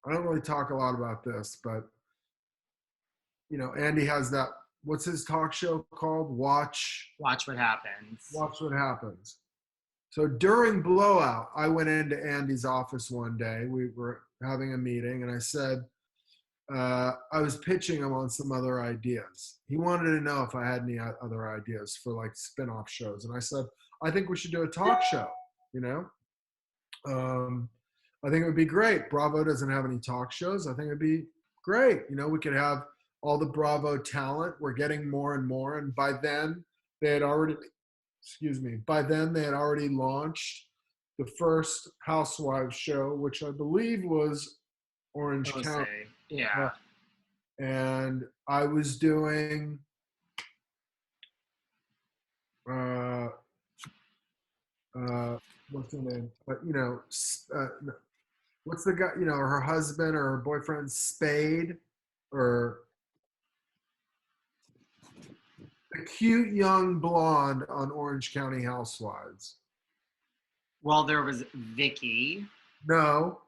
I don't really talk a lot about this, but Andy has that. What's his talk show called? Watch what happens. Watch What Happens. So during Blowout, I went into Andy's office one day. We were having a meeting, and I said, I was pitching him on some other ideas. He wanted to know if I had any other ideas for like spin-off shows. And I said, I think we should do a talk show, you know? I think it would be great. Bravo doesn't have any talk shows. I think it'd be great. We could have all the Bravo talent. We're getting more and more. And by then they had already, by then they had already launched the first Housewives show, which I believe was Orange County. Yeah. And I was doing what's her name? But what's the guy? Her husband or her boyfriend, Spade, or the cute young blonde on Orange County Housewives. Well, there was Vicky. No.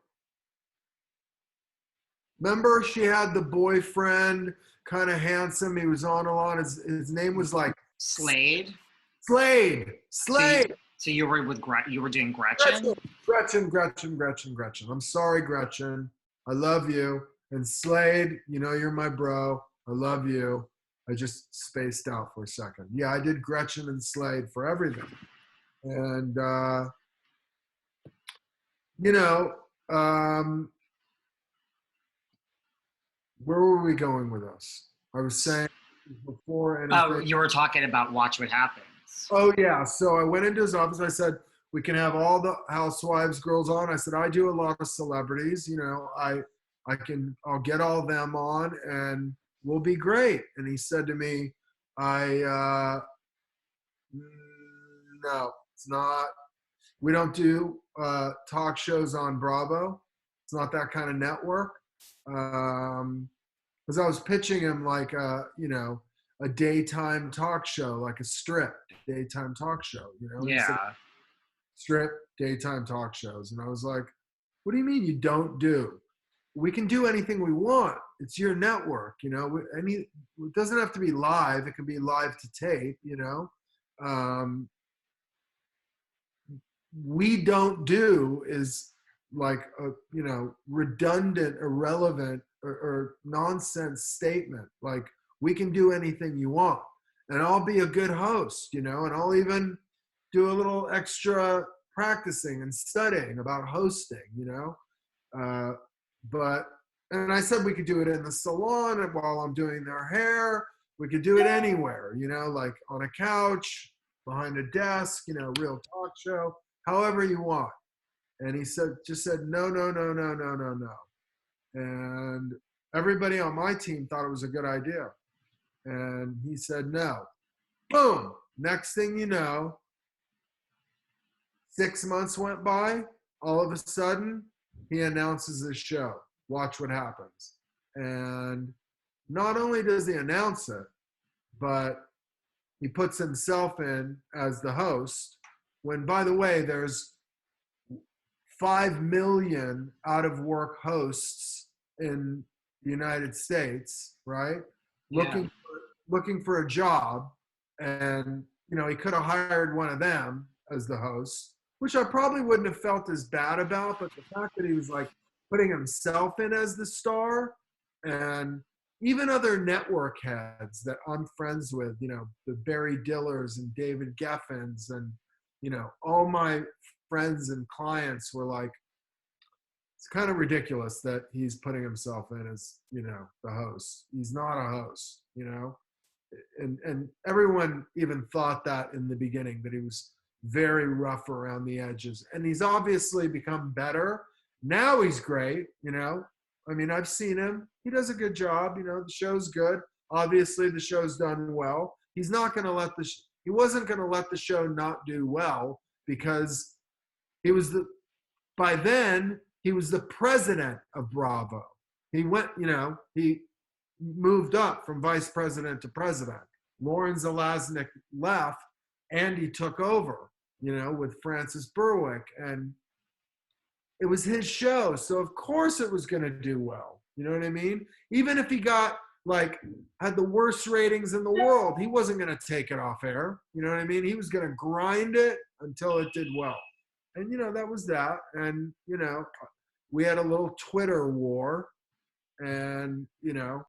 Remember, she had the boyfriend, kind of handsome. He was on a lot. His name was like Slade. Slade. So you were doing Gretchen? Gretchen. I'm sorry, Gretchen. I love you. And Slade, you're my bro. I love you. I just spaced out for a second. Yeah, I did Gretchen and Slade for everything. And, where were we going with this? I was saying before anything. Oh, you were talking about Watch What Happens. Oh, yeah. So I went into his office. I said, we can have all the Housewives girls on. I said, I do a lot of celebrities. I'll get all them on and we'll be great. And he said to me, no, it's not. We don't do talk shows on Bravo. It's not that kind of network. Because I was pitching him like a daytime talk show, like a strip daytime talk show, Yeah. Said, strip daytime talk shows. And I was like, what do you mean you don't do? We can do anything we want. It's your network, it doesn't have to be live. It can be live to tape, we don't do is like a redundant, irrelevant or nonsense statement. Like, we can do anything you want, and I'll be a good host, and I'll even do a little extra practicing and studying about hosting, and I said we could do it in the salon and while I'm doing their hair. We could do it anywhere, like on a couch, behind a desk, real talk show, however you want. And he just said, no. And everybody on my team thought it was a good idea. And he said, no. Boom. Next thing you know, 6 months went by. All of a sudden, he announces his show, Watch What Happens. And not only does he announce it, but he puts himself in as the host, when, by the way, there's 5 million out of work hosts in the United States, right? Yeah. Looking for a job. And, he could have hired one of them as the host, which I probably wouldn't have felt as bad about. But the fact that he was like putting himself in as the star, and even other network heads that I'm friends with, the Barry Dillers and David Geffens and, all my friends and clients were like, it's kind of ridiculous that he's putting himself in as, the host. He's not a host, and everyone even thought that in the beginning, that he was very rough around the edges. And he's obviously become better. Now he's great, I've seen him. He does a good job. The show's good. Obviously, the show's done well. He's not going to he wasn't going to let the show not do well, because by then, he was the president of Bravo. He went, he moved up from vice president to president. Lauren Zalaznick left, and he took over, with Francis Berwick. And it was his show. So of course it was going to do well. You know what I mean? Even if he got like had the worst ratings in the world, he wasn't going to take it off air. You know what I mean? He was going to grind it until it did well. And, you know, that was that. And, you know, we had a little Twitter war and, you know,